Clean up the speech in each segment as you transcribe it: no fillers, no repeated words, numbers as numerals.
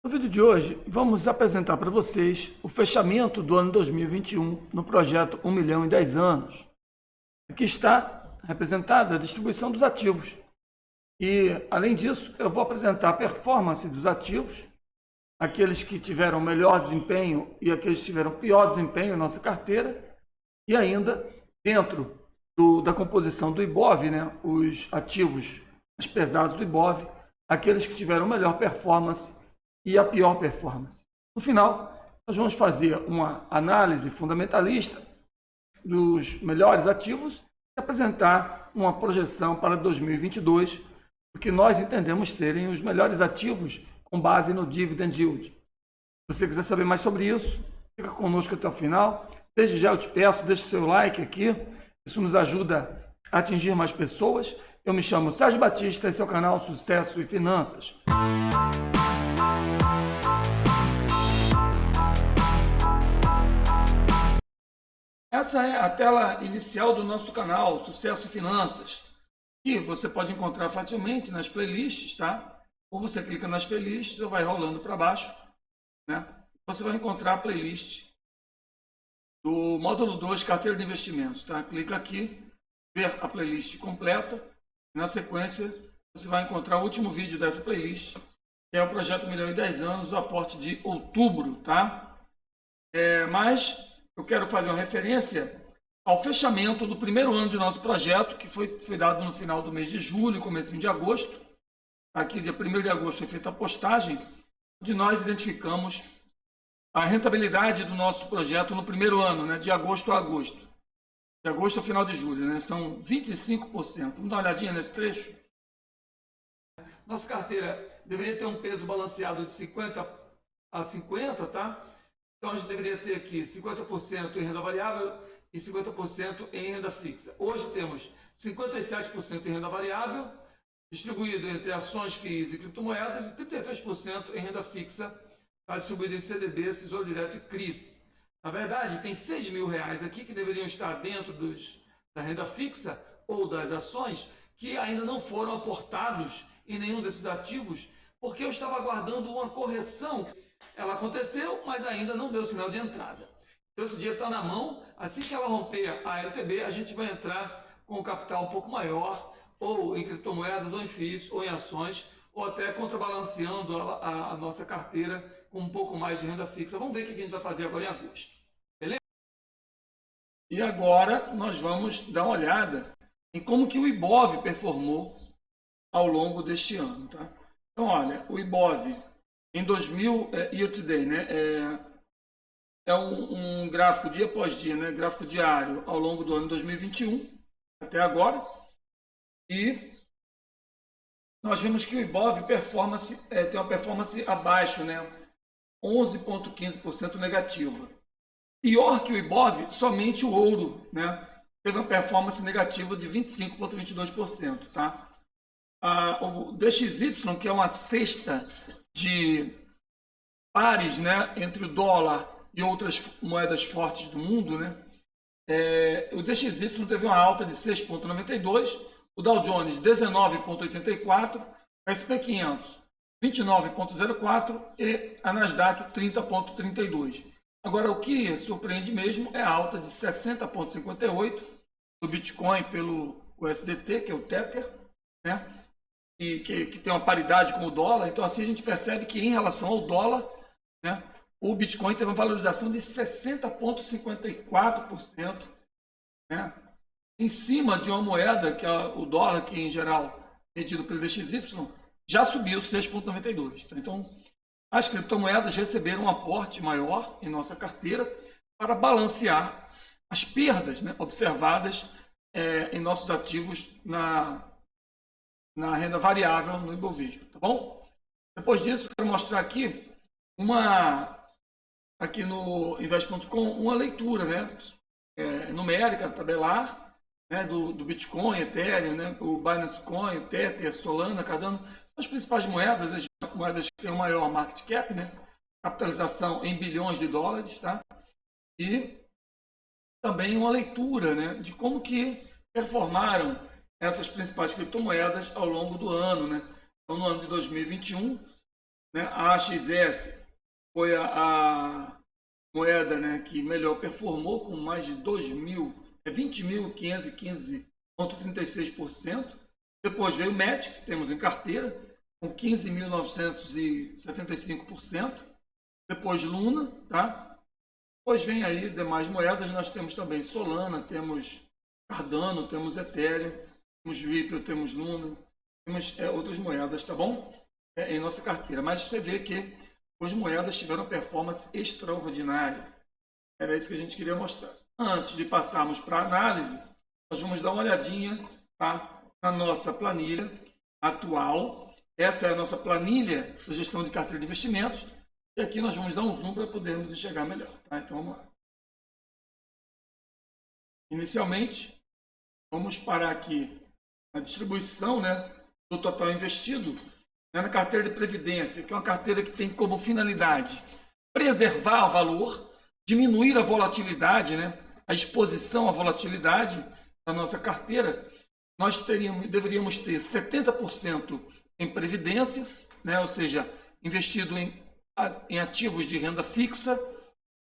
No vídeo de hoje, vamos apresentar para vocês o fechamento do ano 2021 no projeto 1 milhão em 10 anos. Aqui está representada a distribuição dos ativos. E, além disso, eu vou apresentar a performance dos ativos, aqueles que tiveram melhor desempenho e aqueles que tiveram pior desempenho em nossa carteira, e ainda, dentro da composição do IBOV, os ativos mais pesados do IBOV, aqueles que tiveram melhor performance e a pior performance. No final, nós vamos fazer uma análise fundamentalista dos melhores ativos e apresentar uma projeção para 2022, do que nós entendemos serem os melhores ativos com base no dividend yield. Se você quiser saber mais sobre isso, fica conosco até o final. Desde já eu te peço, deixe seu like aqui, isso nos ajuda a atingir mais pessoas. Eu me chamo Sérgio Batista, esse é o canal Sucesso e Finanças. Essa é a tela inicial do nosso canal, Sucesso e Finanças, que você pode encontrar facilmente nas playlists, tá? Ou você clica nas playlists ou vai rolando para baixo, né? Você vai encontrar a playlist do módulo 2, Carteira de Investimentos, tá? Clica aqui, ver a playlist completa. Na sequência, você vai encontrar o último vídeo dessa playlist, que é o Projeto 1 milhão em 10 anos, o aporte de outubro, tá? Mas eu quero fazer uma referência ao fechamento do primeiro ano de nosso projeto, que foi dado no final do mês de julho, comecinho de agosto. Aqui, dia 1º de agosto, foi feita a postagem, onde nós identificamos a rentabilidade do nosso projeto no primeiro ano, né, de agosto a agosto. De agosto ao final de julho, né, são 25%. Vamos dar uma olhadinha nesse trecho? Nossa carteira deveria ter um peso balanceado de 50 a 50, tá? Então, a gente deveria ter aqui 50% em renda variável e 50% em renda fixa. Hoje temos 57% em renda variável, distribuído entre ações, FIIs e criptomoedas, e 33% em renda fixa, tá, distribuído em CDB, Tesouro Direto e CRIs. Na verdade, tem R$6.000 aqui que deveriam estar dentro da renda fixa ou das ações, que ainda não foram aportados em nenhum desses ativos, porque eu estava aguardando uma correção. Ela aconteceu, mas ainda não deu sinal de entrada. Então esse dia está na mão. Assim que ela romper a LTB, a gente vai entrar com um capital um pouco maior, ou em criptomoedas, ou em FIIs, ou em ações, ou até contrabalanceando a nossa carteira com um pouco mais de renda fixa. Vamos ver o que a gente vai fazer agora em agosto. Beleza? E agora nós vamos dar uma olhada em como que o IBOV performou ao longo deste ano. Tá? Então, olha, o IBOV em 2000, year to day, né? É um gráfico dia após dia, né? Gráfico diário ao longo do ano 2021, até agora. E nós vemos que o IBOV tem uma performance abaixo, né? 11,15% negativa. Pior que o IBOV, somente o ouro, né? Teve uma performance negativa de 25,22%, tá? O DXY, que é uma cesta de pares, né, entre o dólar e outras moedas fortes do mundo, né, o DXY teve uma alta de 6,92%, o Dow Jones 19,84%, o SP500 29,04% e a Nasdaq 30,32%. Agora, o que surpreende mesmo é a alta de 60,58% do Bitcoin pelo USDT, que é o Tether, né? Que tem uma paridade com o dólar. Então, assim a gente percebe que em relação ao dólar, né, o Bitcoin teve uma valorização de 60,54%, né, em cima de uma moeda, que é o dólar, que em geral é medido pelo DXY, já subiu 6,92%. Então, as criptomoedas receberam um aporte maior em nossa carteira para balancear as perdas, né, observadas em nossos ativos na renda variável no Ibovespa, tá bom? Depois disso, eu quero mostrar aqui aqui no Invest.com, uma leitura, né, numérica, tabelar, né, do Bitcoin, Ethereum, né, o Binance Coin, o Tether, Solana, Cardano, são as principais moedas, as moedas que têm o maior market cap, né, capitalização em bilhões de dólares, tá? E também uma leitura, né, de como que performaram essas principais criptomoedas ao longo do ano, né? Então, no ano de 2021, né? A AXS foi a moeda, né, que melhor performou, com mais de 20.515,36%. Depois veio o MET, que temos em carteira, com 15.975%. Depois Luna, tá? Depois vem aí demais moedas, nós temos também Solana, temos Cardano, temos Ethereum, temos Ripple, temos Luna, temos outras moedas, tá bom? Em nossa carteira. Mas você vê que as moedas tiveram performance extraordinária. Era isso que a gente queria mostrar. Antes de passarmos para a análise, nós vamos dar uma olhadinha, tá, na nossa planilha atual. Essa é a nossa planilha de gestão de carteira de investimentos. E aqui nós vamos dar um zoom para podermos enxergar melhor. Tá? Então vamos lá. Inicialmente, vamos parar aqui na distribuição, né, do total investido, né, na carteira de previdência, que é uma carteira que tem como finalidade preservar o valor, diminuir a volatilidade, né, a exposição à volatilidade da nossa carteira. Nós deveríamos ter 70% em previdência, né, ou seja, investido em ativos de renda fixa.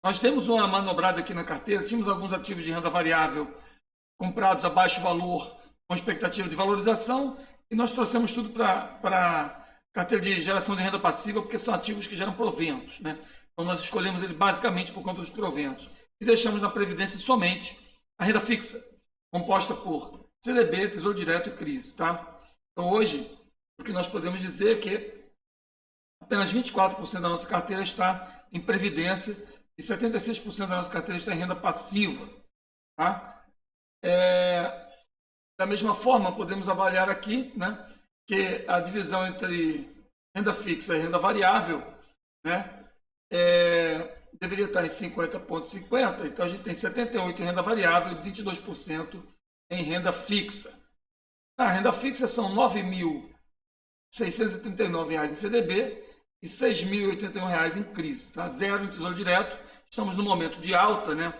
Nós temos uma manobrada aqui na carteira, tínhamos alguns ativos de renda variável comprados a baixo valor, com expectativa de valorização, e nós trouxemos tudo para carteira de geração de renda passiva, porque são ativos que geram proventos, né? Então nós escolhemos ele basicamente por conta dos proventos. E deixamos na previdência somente a renda fixa, composta por CDB, Tesouro Direto e CRIs, tá? Então hoje, o que nós podemos dizer é que apenas 24% da nossa carteira está em previdência e 76% da nossa carteira está em renda passiva, tá? Da mesma forma, podemos avaliar aqui, né, que a divisão entre renda fixa e renda variável, né, deveria estar em 50,50. Então a gente tem 78% em renda variável e 22% em renda fixa. Na renda fixa são R$ 9.639 em CDB e R$ 6.081 em CRIs, tá? Zero em Tesouro Direto. Estamos no momento de alta, né,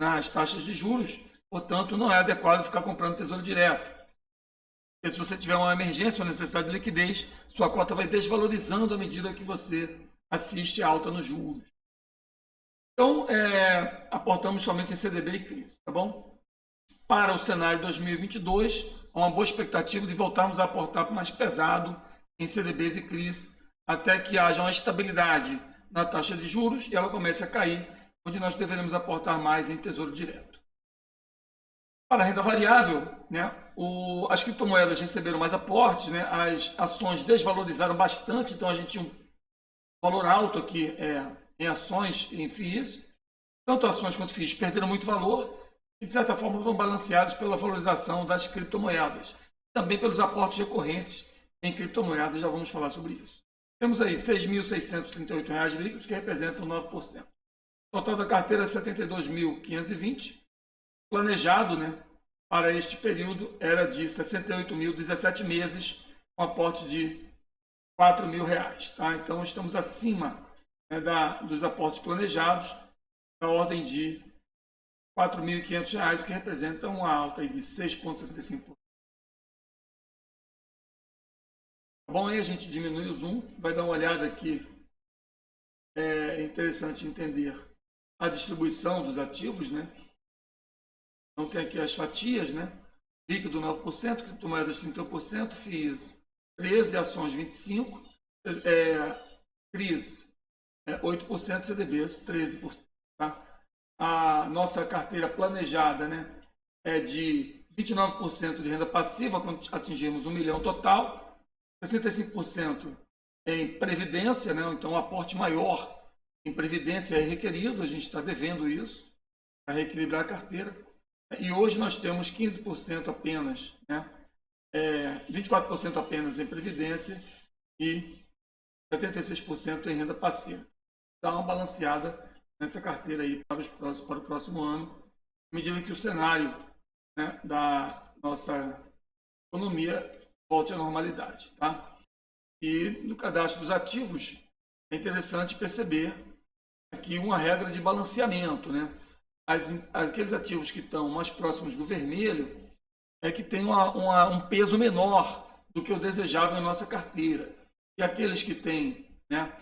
nas taxas de juros, portanto não é adequado ficar comprando Tesouro Direto. Porque se você tiver uma emergência ou necessidade de liquidez, sua cota vai desvalorizando à medida que você assiste a alta nos juros. Então, aportamos somente em CDB e CRIs, tá bom? Para o cenário 2022, há uma boa expectativa de voltarmos a aportar mais pesado em CDBs e CRIs, até que haja uma estabilidade na taxa de juros e ela comece a cair, onde nós deveremos aportar mais em Tesouro Direto. Para a renda variável, né, as criptomoedas receberam mais aportes, né, as ações desvalorizaram bastante, então a gente tinha um valor alto aqui em ações e em FIIs. Tanto ações quanto FIIs perderam muito valor e, de certa forma, foram balanceados pela valorização das criptomoedas. Também pelos aportes recorrentes em criptomoedas, já vamos falar sobre isso. Temos aí R$ 6.638 líquidos, que representam 9%. O total da carteira é 72.520. Planejado, né, para este período era de 68.017 meses, com aporte de R$ 4.000. Tá? Então, estamos acima, né, dos aportes planejados, da ordem de R$ 4.500, o que representa uma alta aí de 6,65%. Tá bom? Aí a gente diminui o zoom, vai dar uma olhada aqui. É interessante entender a distribuição dos ativos, né? Então tem aqui as fatias, né? Líquido 9%, criptomoedas 31%, FIIs 13%, ações 25%, CRIs 8%, CDBs 13%. Tá? A nossa carteira planejada, né, é de 29% de renda passiva, quando atingirmos 1 milhão total, 65% em previdência, né? Então um aporte maior em previdência é requerido, a gente está devendo isso para reequilibrar a carteira. E hoje nós temos 15% apenas, né? 24% apenas em previdência e 76% em renda passiva. Dá uma balanceada nessa carteira aí para o próximo ano, à medida que o cenário, né, da nossa economia volte à normalidade. Tá? E no cadastro dos ativos é interessante perceber aqui uma regra de balanceamento, né? Aqueles ativos que estão mais próximos do vermelho é que tem um peso menor do que o desejável em nossa carteira. E aqueles que têm né,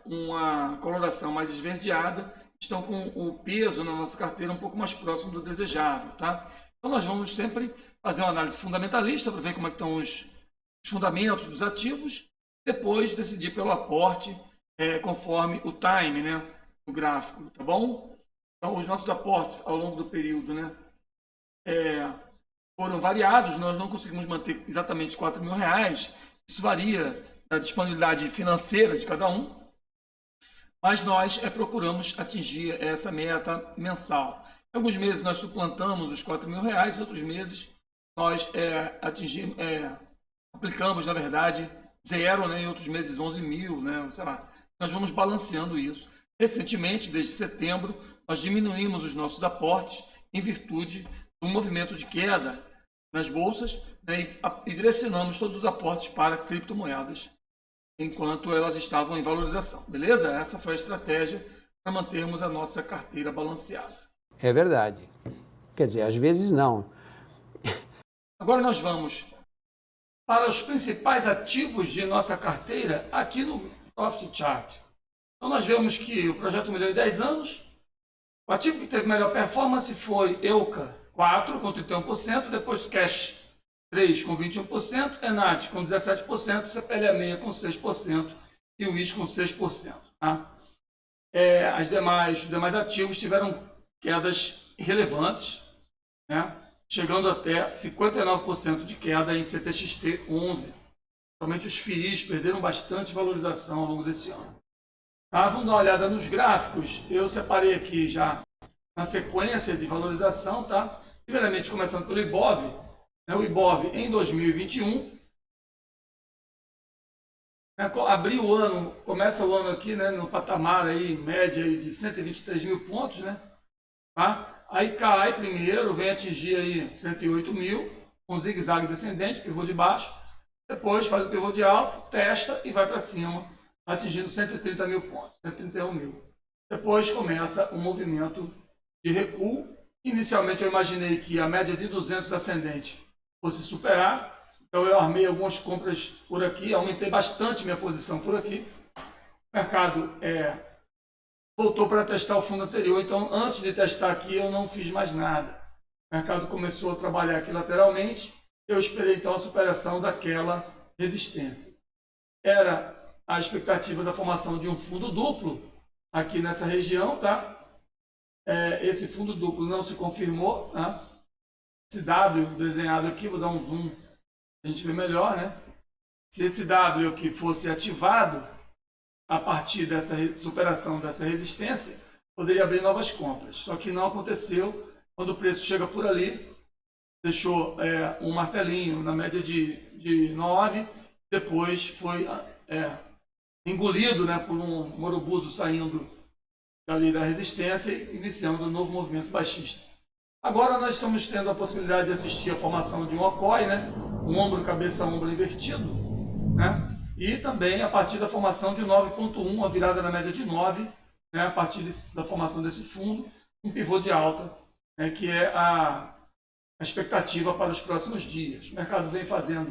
uma coloração mais esverdeada, estão com o peso na nossa carteira um pouco mais próximo do desejável, tá? Então nós vamos sempre fazer uma análise fundamentalista para ver como é que estão os fundamentos dos ativos, depois decidir pelo aporte conforme o time, né, do gráfico, tá bom? Então os nossos aportes ao longo do período, né, foram variados, nós não conseguimos manter exatamente R$ 4.000, isso varia da disponibilidade financeira de cada um, mas nós procuramos atingir essa meta mensal. Em alguns meses nós suplantamos os R$ 4.000, outros meses nós aplicamos, na verdade, zero, né, em outros meses 11.000, né, sei lá. Nós vamos balanceando isso. Recentemente, desde setembro, nós diminuímos os nossos aportes em virtude do movimento de queda nas bolsas, né, e direcionamos todos os aportes para criptomoedas enquanto elas estavam em valorização. Beleza? Essa foi a estratégia para mantermos a nossa carteira balanceada. É verdade. Quer dizer, às vezes não. Agora nós vamos para os principais ativos de nossa carteira aqui no Profit Chart. Então nós vemos que o projeto melhorou em 10 anos. O ativo que teve melhor performance foi EUCA 4 com 31%, depois Cash 3 com 21%, Enat com 17%, CPLA6 com 6% e o IS com 6%. Tá? Os demais ativos tiveram quedas relevantes, né? Chegando até 59% de queda em CTXT 11. Somente os FIIs perderam bastante valorização ao longo desse ano. Tá? Vamos dar uma olhada nos gráficos. Eu separei aqui já na sequência de valorização, tá? Primeiramente, começando pelo IBOV. Né? O IBOV em 2021 abriu o ano, começa o ano aqui, né, no patamar aí, média aí de 123 mil pontos, né? Tá? Aí cai primeiro, vem atingir aí 108 mil, com zigue-zague descendente, pivô de baixo. Depois faz o pivô de alto, testa e vai para cima, atingindo 130 mil pontos, 131 mil. Depois começa um movimento de recuo. Inicialmente eu imaginei que a média de 200 ascendente fosse superar. Então eu armei algumas compras por aqui, aumentei bastante minha posição por aqui. O mercado voltou para testar o fundo anterior, então antes de testar aqui eu não fiz mais nada. O mercado começou a trabalhar aqui lateralmente, eu esperei então a superação daquela resistência. Era a expectativa da formação de um fundo duplo aqui nessa região, tá? Esse fundo duplo não se confirmou, tá? Esse W desenhado aqui, vou dar um zoom, a gente vê melhor, né? Se esse W aqui fosse ativado a partir dessa superação dessa resistência, poderia abrir novas compras. Só que não aconteceu. Quando o preço chega por ali, deixou um martelinho na média de 9, depois foi engolido, né, por um morobuso saindo dali da resistência e iniciando um novo movimento baixista. Agora nós estamos tendo a possibilidade de assistir a formação de um OCOI, né, um ombro, cabeça, ombro invertido, né, e também a partir da formação de 9.1, a virada na média de 9, né, a partir da formação desse fundo, um pivô de alta, né, que é a expectativa para os próximos dias. O mercado vem fazendo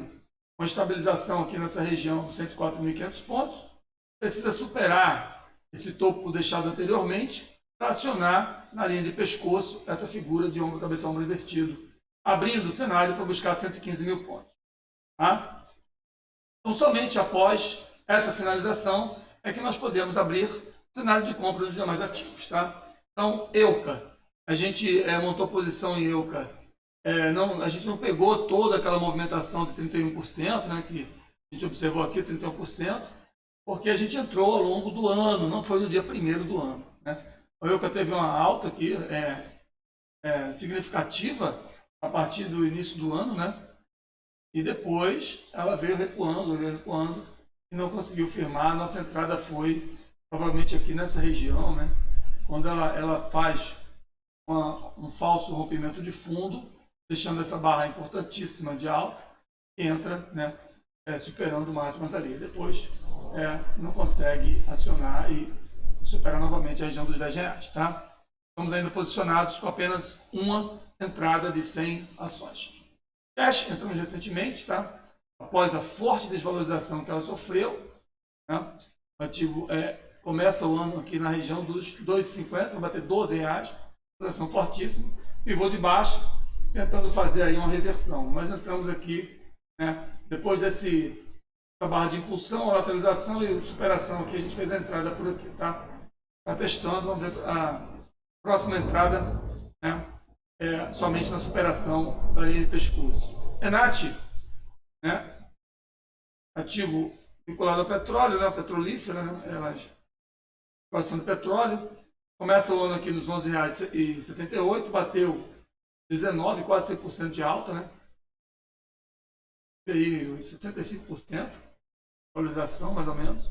uma estabilização aqui nessa região dos 104.500 pontos, precisa superar esse topo deixado anteriormente para acionar na linha de pescoço essa figura de ombro, cabeça, ombro invertido, abrindo o cenário para buscar 115 mil pontos. Tá? Então, somente após essa sinalização é que nós podemos abrir cenário de compra dos demais ativos. Tá? Então, EUCA, a gente montou posição em EUCA, a gente não pegou toda aquela movimentação de 31%, né, que a gente observou aqui, 31%, porque a gente entrou ao longo do ano, não foi no dia 1º do ano. Né? A EUCA teve uma alta aqui, significativa a partir do início do ano, né? E depois ela veio recuando e não conseguiu firmar. Nossa entrada foi provavelmente aqui nessa região, né? Quando ela faz um falso rompimento de fundo, deixando essa barra importantíssima de alta, entra, né, superando máximas ali. Depois não consegue acionar e superar novamente a região dos R$10. Tá? Estamos ainda posicionados com apenas uma entrada de 100 ações. Cash entramos recentemente, tá? Após a forte desvalorização que ela sofreu, Né? O ativo começa o ano aqui na região dos R$ 2,50, vai bater R$ 12, pressão fortíssima, pivô de baixa, tentando fazer aí uma reversão. Nós entramos aqui, né, depois dessa barra de impulsão, a lateralização e superação aqui, a gente fez a entrada por aqui, tá? Tá testando, vamos ver a próxima entrada, né, somente na superação da linha de pescoço. ENAT, né, ativo vinculado ao petróleo, né, petrolífera, né, exploração de petróleo, começa o ano aqui nos R$ 11,78, bateu 19, quase 100% de alta, né? E 65%, valorização mais ou menos.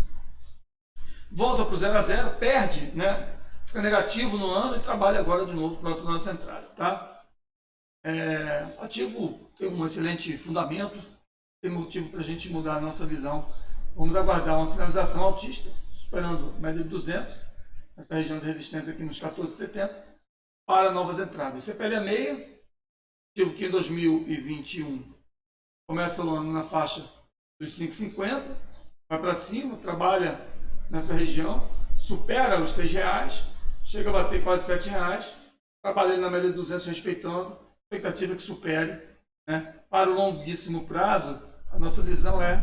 Volta para o 0 a 0, perde, né? Fica negativo no ano e trabalha agora de novo próximo da nossa entrada, tá? O ativo tem um excelente fundamento, tem motivo para a gente mudar a nossa visão. Vamos aguardar uma sinalização altista, superando a média de 200, essa região de resistência aqui nos 14,70, para novas entradas. CPL é meia, ativo que em 2021 começa o ano na faixa dos 5,50, vai para cima, trabalha nessa região, supera os R$ 6, chega a bater quase R$ 7, trabalha na média de 200 respeitando, expectativa que supere, né? Para o longuíssimo prazo, a nossa visão é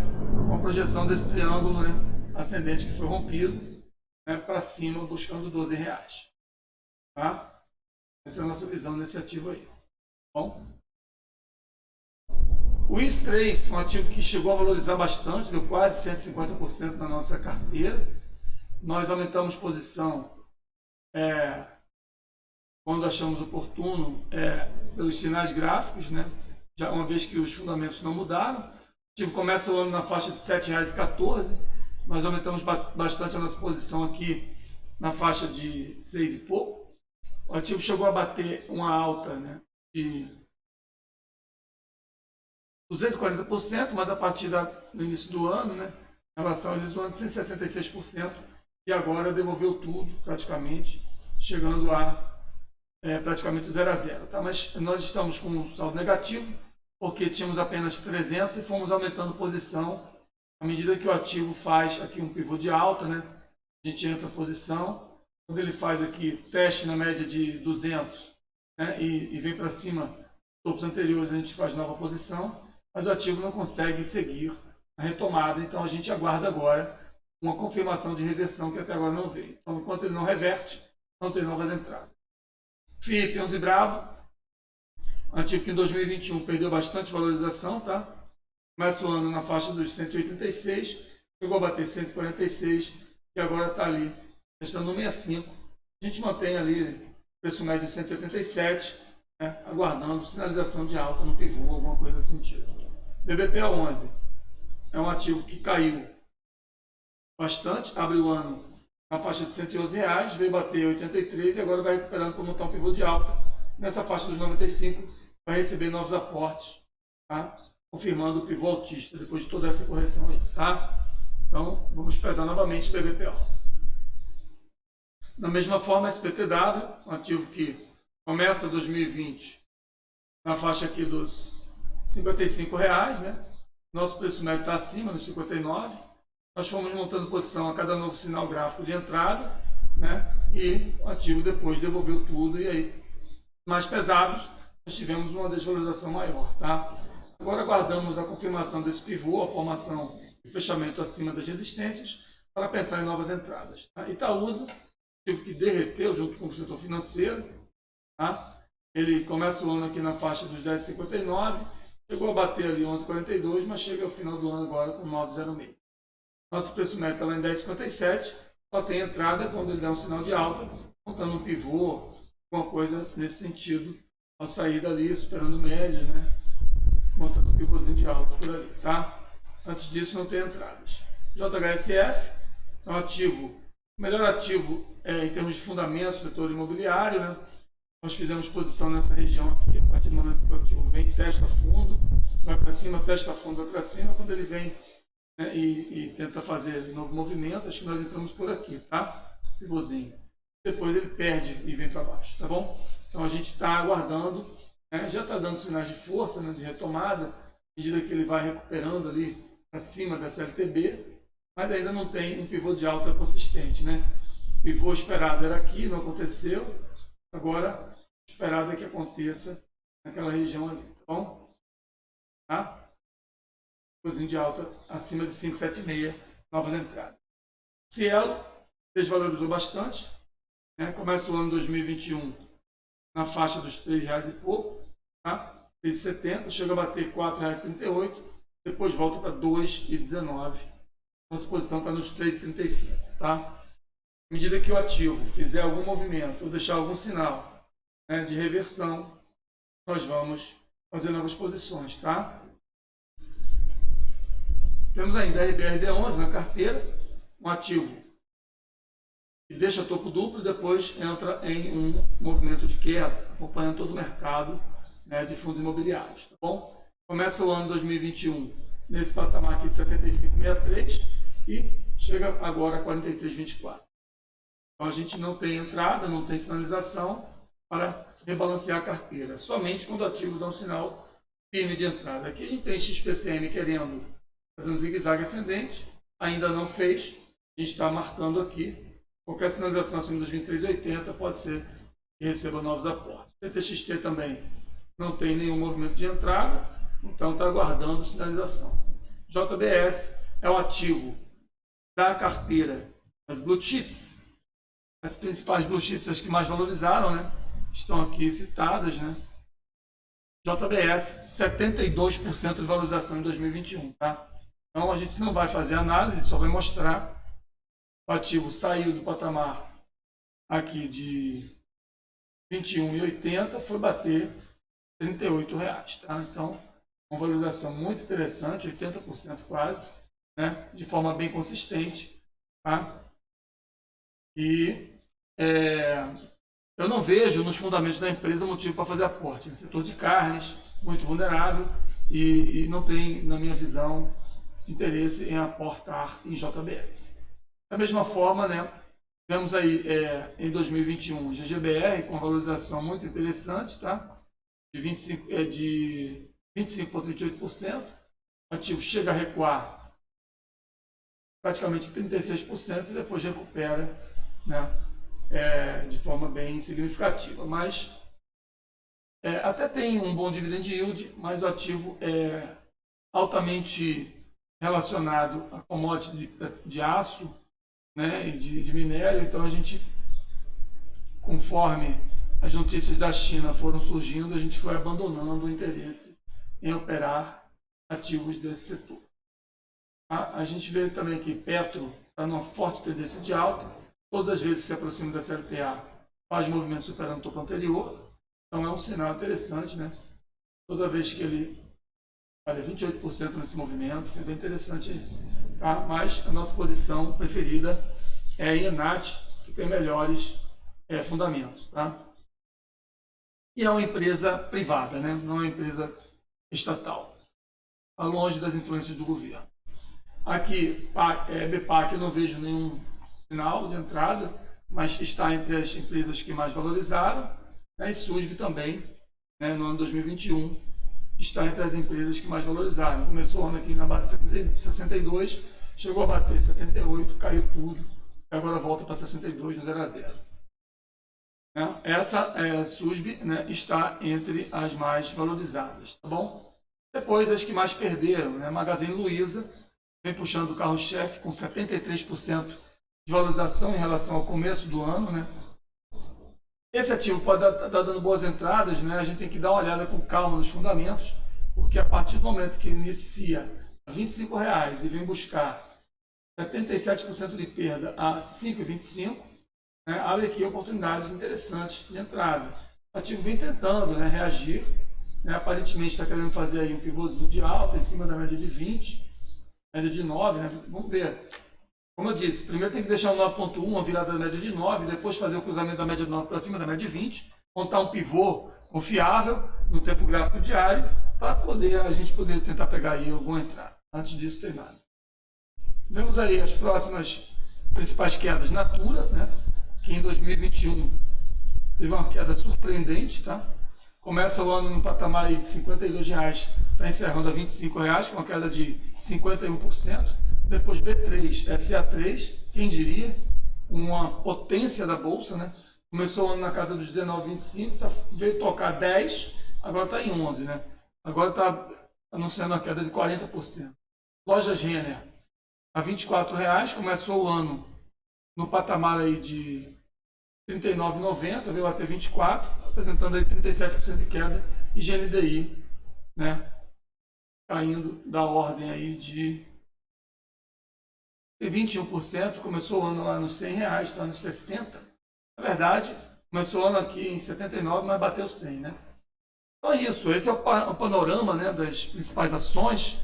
uma projeção desse triângulo, né, ascendente que foi rompido, né, para cima, buscando R$ 12. Tá? Essa é a nossa visão nesse ativo aí. Bom? O IS-3, um ativo que chegou a valorizar bastante, deu quase 150% na nossa carteira. Nós aumentamos posição quando achamos oportuno, pelos sinais gráficos, né? Já uma vez que os fundamentos não mudaram. O ativo começa o ano na faixa de R$ 7,14. Nós aumentamos bastante a nossa posição aqui na faixa de 6 e pouco. O ativo chegou a bater uma alta, né, de 240%, mas a partir do início do ano, né, em relação ao início do ano, 166%, e agora devolveu tudo praticamente, chegando a praticamente 0 a 0. Tá? Mas nós estamos com um saldo negativo, porque tínhamos apenas 300 e fomos aumentando posição à medida que o ativo faz aqui um pivô de alta, né? A gente entra em posição, quando ele faz aqui teste na média de 200, né, e vem para cima, topos anteriores, a gente faz nova posição, mas o ativo não consegue seguir a retomada, então a gente aguarda agora uma confirmação de reversão que até agora não veio. Então, enquanto ele não reverte, não tem novas entradas. FIP 11 Bravo, um ativo que em 2021 perdeu bastante valorização, tá? Começa o ano na faixa dos 186, chegou a bater 146 e agora está ali testando no 65. A gente mantém ali preço médio de 177, né, aguardando sinalização de alta no pivô, alguma coisa nesse sentido. BBPA11 é um ativo que caiu bastante, abre o ano na faixa de R$111, veio bater 83 e agora vai recuperando para montar um pivô de alta. Nessa faixa dos 95 vai receber novos aportes, tá? Confirmando o pivô altista depois de toda essa correção aí, tá? Então, vamos pesar novamente o BBPO. Da mesma forma, SPTW, um ativo que começa 2020 na faixa aqui dos R$55, né? Nosso preço médio está acima dos 59. Nós fomos montando posição a cada novo sinal gráfico de entrada, né? E o ativo depois devolveu tudo e aí, mais pesados, nós tivemos uma desvalorização maior, tá? Agora aguardamos a confirmação desse pivô, a formação e fechamento acima das resistências para pensar em novas entradas. Tá? Itaúsa, ativo que derreteu junto com o setor financeiro, tá? Ele começa o ano aqui na faixa dos 10,59, chegou a bater ali 11,42, mas chega ao final do ano agora com 9,06. Nosso preço médio está lá em 10,57, só tem entrada quando ele dá um sinal de alta, montando um pivô, alguma coisa nesse sentido, ao sair dali, superando médias, né? Montando um pivôzinho de alta por ali, tá? Antes disso não tem entradas. JHSF é um ativo, o melhor ativo em termos de fundamentos do setor imobiliário, né? Nós fizemos posição nessa região aqui, a partir do momento que o ativo vem, testa fundo, vai para cima, testa fundo, vai para cima, quando ele vem, né, e tenta fazer novo movimento, acho que nós entramos por aqui, tá? Pivôzinho. Depois ele perde e vem para baixo, tá bom? Então a gente está aguardando, né? Já está dando sinais de força, né, de retomada, à medida que ele vai recuperando ali acima dessa LTB. mas ainda não tem um pivô de alta consistente, né? O pivô esperado era aqui, não aconteceu. Agora, esperado é que aconteça naquela região ali, tá bom? Tá? Pivôzinho de alta acima de 5,76, novas entradas. Cielo desvalorizou bastante, né? Começa o ano 2021 na faixa dos R$3 e pouco, tá? 3,70, chega a bater R$4,38, depois volta para 2,19. Nossa posição está nos 3,35, tá? À medida que o ativo fizer algum movimento ou deixar algum sinal, né, de reversão, nós vamos fazer novas posições, tá? Temos ainda a RBRD11 na carteira, um ativo que deixa topo duplo e depois entra em um movimento de queda, acompanhando todo o mercado, né, de fundos imobiliários, tá bom? Começa o ano 2021 nesse patamar aqui de 75,63 e chega agora a 43,24. Então a gente não tem entrada, não tem sinalização para rebalancear a carteira, somente quando o ativo dá um sinal firme de entrada. Aqui a gente tem XPCM querendo fazer um zigue-zague ascendente, ainda não fez, a gente está marcando aqui. Qualquer sinalização acima dos 23,80 pode ser que receba novos aportes. CTXT também não tem nenhum movimento de entrada, então está aguardando sinalização. JBS é o ativo da carteira das Blue Chips. As principais Blue Chips, as que mais valorizaram, né, estão aqui citadas, né? JBS, 72% de valorização em 2021, tá? Então a gente não vai fazer análise, só vai mostrar. O ativo saiu do patamar aqui de 21,80, foi bater R$38, tá? Então, uma valorização muito interessante, 80% quase, né? De forma bem consistente, tá? E eu não vejo nos fundamentos da empresa motivo para fazer aporte. É um setor de carnes, muito vulnerável e não tem, na minha visão, interesse em aportar em JBS. Da mesma forma, né, temos aí em 2021 GGBR com valorização muito interessante, tá? De 25,28%. O ativo chega a recuar praticamente 36% e depois recupera, né, de forma bem significativa. Mas até tem um bom dividend yield, mas o ativo é altamente relacionado a commodity de aço, né, e de minério. Então a gente, conforme as notícias da China foram surgindo, a gente foi abandonando o interesse em operar ativos desse setor. A gente vê também que Petro está numa forte tendência de alta, todas as vezes que se aproxima da CLTA faz movimento superando o topo anterior, então é um sinal interessante, né? Toda vez que ele olha 28% nesse movimento, foi bem interessante aí. Tá? Mas a nossa posição preferida é a Enat, que tem melhores fundamentos. Tá? E é uma empresa privada, né? Não é uma empresa estatal. Está longe das influências do governo. Aqui, BPAC, eu não vejo nenhum sinal de entrada, mas está entre as empresas que mais valorizaram. Né? E SUSB também, né, no ano 2021, está entre as empresas que mais valorizaram. Começou o ano aqui na base de 62, chegou a bater 78, caiu tudo, e agora volta para 62 no 0 a 0. Né? Essa SUSB, né, está entre as mais valorizadas, tá bom? Depois as que mais perderam, né? Magazine Luiza vem puxando o carro-chefe com 73% de valorização em relação ao começo do ano, né? Esse ativo pode estar dando boas entradas, né? A gente tem que dar uma olhada com calma nos fundamentos, porque a partir do momento que ele inicia a R$25 e vem buscar 77% de perda a R$5,25, né, abre aqui oportunidades interessantes de entrada. O ativo vem tentando, né, reagir, né, aparentemente está querendo fazer aí um pivôzinho de alta em cima da média de 20, média de 9, né? Vamos ver. Como eu disse, primeiro tem que deixar o 9,1, uma virada da média de 9, depois fazer o cruzamento da média de 9 para cima da média de 20, montar um pivô confiável no tempo gráfico diário, para a gente poder tentar pegar aí alguma entrada. Antes disso, tem nada. Vemos aí as próximas principais quedas. Natura, né, que em 2021 teve uma queda surpreendente. Tá? Começa o ano no patamar aí de R$52, está encerrando a R$25, com uma queda de 51%. depois B3, SA3, quem diria, uma potência da Bolsa, né? Começou o ano na casa dos 19,25, veio tocar 10, agora está em 11, né? Agora está anunciando a queda de 40%. Lojas Renner, a R$ 24,00, começou o ano no patamar aí de R$ 39,90, veio até 24, apresentando aí 37% de queda, e GNDI, né, caindo da ordem aí de 21%, começou o ano lá nos R$ 100, está nos 60. Na verdade, começou o ano aqui em 79, mas bateu 100, né? Então é isso, esse é o panorama, né, das principais ações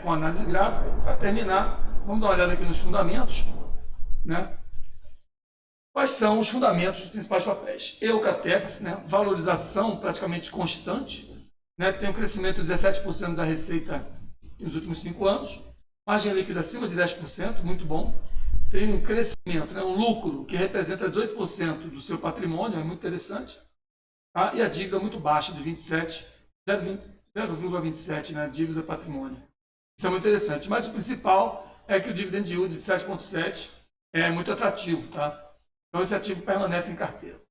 com análise gráfica. Para terminar, vamos dar uma olhada aqui nos fundamentos, né? Quais são os fundamentos dos principais papéis? Eucatex, né, valorização praticamente constante, né, tem um crescimento de 17% da receita nos últimos 5 anos, margem líquida acima de 10%, muito bom. Tem um crescimento, né, um lucro que representa 18% do seu patrimônio, é muito interessante. Tá? E a dívida muito baixa, de 0,27, né, dívida patrimônio. Isso é muito interessante. Mas o principal é que o dividend yield de 7,7 é muito atrativo. Tá? Então esse ativo permanece em carteira.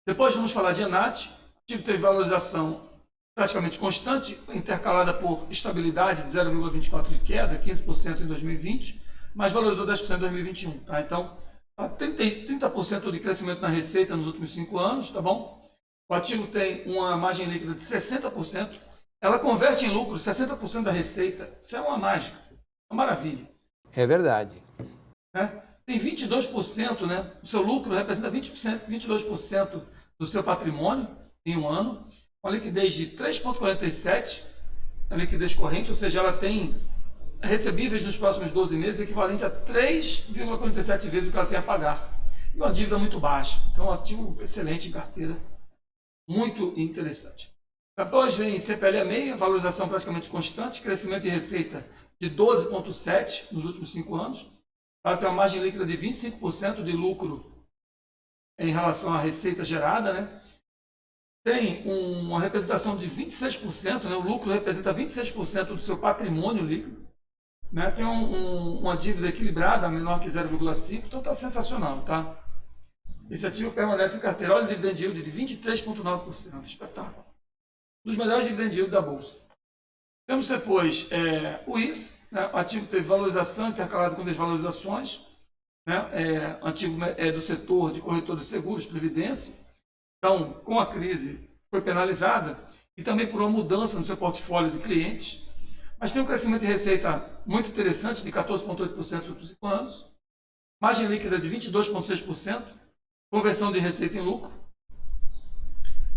Depois vamos falar de Enat. O ativo teve valorização praticamente constante, intercalada por estabilidade de 0,24 de queda, 15% em 2020, mas valorizou 10% em 2021. Tá? Então, 30% de crescimento na receita nos últimos 5 anos, tá bom? O ativo tem uma margem líquida de 60%, ela converte em lucro 60% da receita, isso é uma mágica, uma maravilha. É verdade. Né? Tem 22%, né? O seu lucro representa 22% do seu patrimônio em um ano, com a liquidez de 3,47, a liquidez corrente, ou seja, ela tem recebíveis nos próximos 12 meses, equivalente a 3,47 vezes o que ela tem a pagar. E uma dívida muito baixa. Então, um ativo excelente em carteira, muito interessante. Depois vem CPLA meia, valorização praticamente constante, crescimento de receita de 12,7 nos últimos 5 anos. Ela tem uma margem líquida de 25% de lucro em relação à receita gerada, né? Tem uma representação de 26%, né? O lucro representa 26% do seu patrimônio líquido. Né? Tem uma dívida equilibrada, menor que 0,5, então está sensacional, tá? Esse ativo permanece em carteira. Olha o dividend yield de 23,9%, espetáculo. Um dos melhores dividend yield da Bolsa. Temos depois o IS, né? O ativo teve valorização intercalada com desvalorizações, né? Ativo do setor de corretor de seguros, previdência. Então, com a crise, foi penalizada e também por uma mudança no seu portfólio de clientes. Mas tem um crescimento de receita muito interessante, de 14,8% nos últimos 5 anos, margem líquida de 22,6%, conversão de receita em lucro,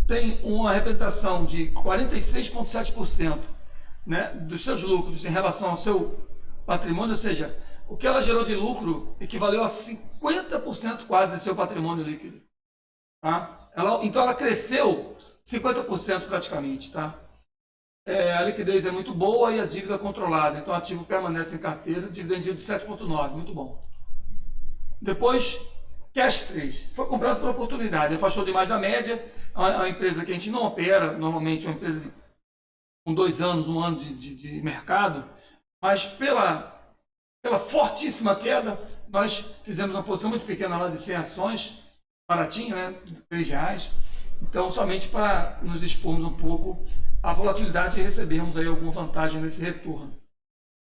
tem uma representação de 46,7%, né, dos seus lucros em relação ao seu patrimônio, ou seja, o que ela gerou de lucro equivaleu a 50% quase do seu patrimônio líquido. Tá? Então ela cresceu 50% praticamente. Tá? A liquidez é muito boa e a dívida controlada, então o ativo permanece em carteira, dividend yield de 7,9, muito bom. Depois, Cash 3, foi comprado por oportunidade, afastou demais da média, é uma empresa que a gente não opera, normalmente é uma empresa com 2 anos, 1 ano de mercado, mas pela fortíssima queda, nós fizemos uma posição muito pequena lá de 100 ações, baratinha, né, de R$3, então somente para nos expormos um pouco a volatilidade e recebermos aí alguma vantagem nesse retorno.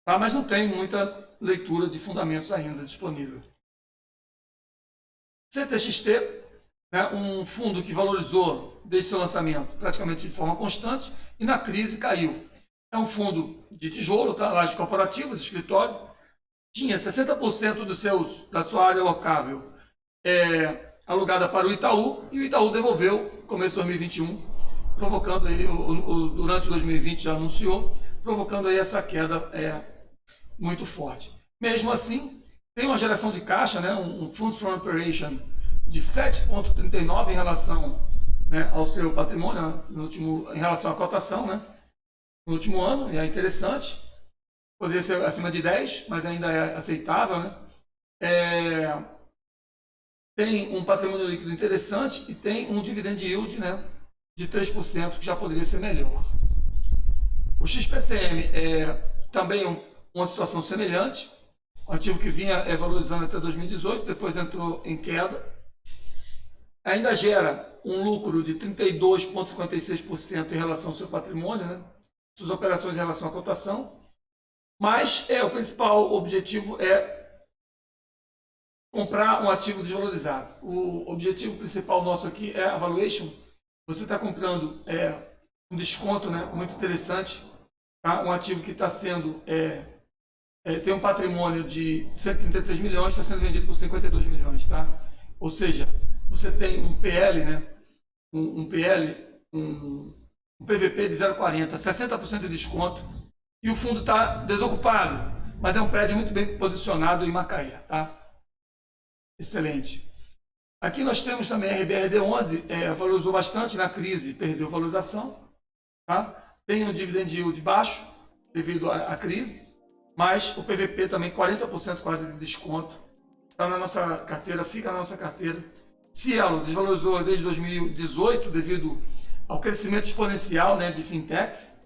Tá? Mas não tem muita leitura de fundamentos ainda disponível. CTXT, né, um fundo que valorizou desde seu lançamento praticamente de forma constante e na crise caiu. É um fundo de tijolo, tá? Lajes corporativas, escritório, tinha 60% da sua área locável alugada para o Itaú e o Itaú devolveu no começo de 2021, provocando aí, durante 2020 já anunciou, provocando aí essa queda muito forte. Mesmo assim, tem uma geração de caixa, né, um Funds from Operation de 7,39 em relação, né, ao seu patrimônio, em relação à cotação, né, no último ano, e é interessante. Poderia ser acima de 10, mas ainda é aceitável. Né? Tem um patrimônio líquido interessante e tem um dividend yield, né, de 3%, que já poderia ser melhor. O XPCM também uma situação semelhante, um ativo que vinha valorizando até 2018, depois entrou em queda, ainda gera um lucro de 32,56% em relação ao seu patrimônio, né? Suas operações em relação à cotação, mas o principal objetivo é comprar um ativo desvalorizado. O objetivo principal nosso aqui é a valuation. Você está comprando um desconto, né, muito interessante, tá? Um ativo que está sendo tem um patrimônio de 133 milhões, está sendo vendido por 52 milhões, tá? Ou seja, você tem um PL, né, um PVP de 0,40, 60% de desconto, e o fundo está desocupado, mas é um prédio muito bem posicionado em Macaé, tá? Excelente. Aqui nós temos também a RBRD11, valorizou bastante na crise, perdeu valorização, tá? Tem um dividend yield baixo devido à crise, mas o PVP também 40% quase de desconto, está na nossa carteira, fica na nossa carteira. Cielo desvalorizou desde 2018 devido ao crescimento exponencial, né, de fintechs.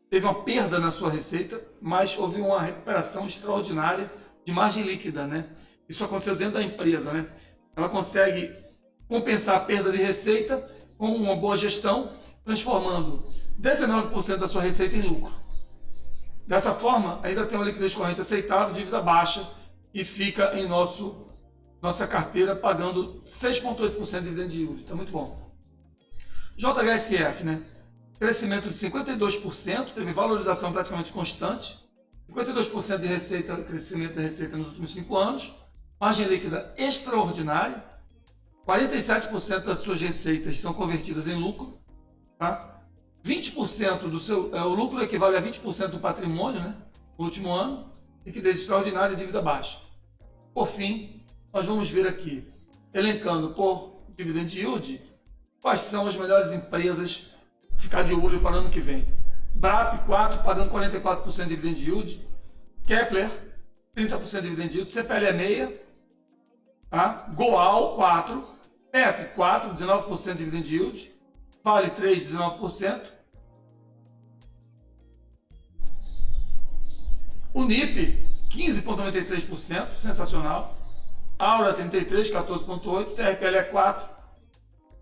Teve uma perda na sua receita, mas houve uma recuperação extraordinária de margem líquida, né? Isso aconteceu dentro da empresa, né? Ela consegue compensar a perda de receita com uma boa gestão, transformando 19% da sua receita em lucro. Dessa forma, ainda tem uma liquidez corrente aceitável, dívida baixa, e fica em nossa carteira pagando 6,8% de dividend yield. Está muito bom. JHSF, né? Crescimento de 52%, teve valorização praticamente constante, 52% de receita, crescimento da receita nos últimos 5 anos, margem líquida extraordinária, 47% das suas receitas são convertidas em lucro, tá? 20% do seu, o lucro equivale a 20% do patrimônio, né, no último ano, liquidez extraordinária e dívida baixa. Por fim, nós vamos ver aqui, elencando por dividend yield, quais são as melhores empresas ficar de olho para o ano que vem. BRAP 4 pagando 44% de dividend yield, Kepler 30% de dividend yield, CPL é 6, tá? Goal 4, Petri 4, 19% de dividend yield, Vale 3, 19%, Unip 15,93%, sensacional, Aura 33, 14,8%, TRPL é 4%,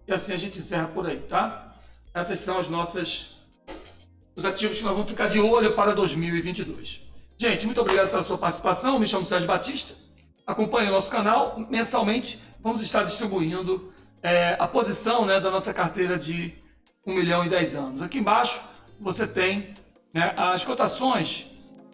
e assim a gente encerra por aí, tá? Essas são os ativos que nós vamos ficar de olho para 2022. Gente, muito obrigado pela sua participação. Me chamo Sérgio Batista. Acompanhe o nosso canal. Mensalmente, vamos estar distribuindo a posição, né, da nossa carteira de 1 milhão e 10 anos. Aqui embaixo você tem, né, as cotações,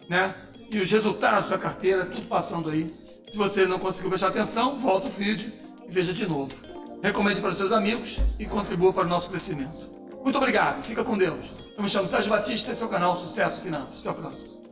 né, e os resultados da carteira, tudo passando aí. Se você não conseguiu prestar atenção, volta o vídeo e veja de novo. Recomende para seus amigos e contribua para o nosso crescimento. Muito obrigado, fica com Deus. Eu me chamo Sérgio Batista, esse é o canal Sucesso Finanças. Até a próxima.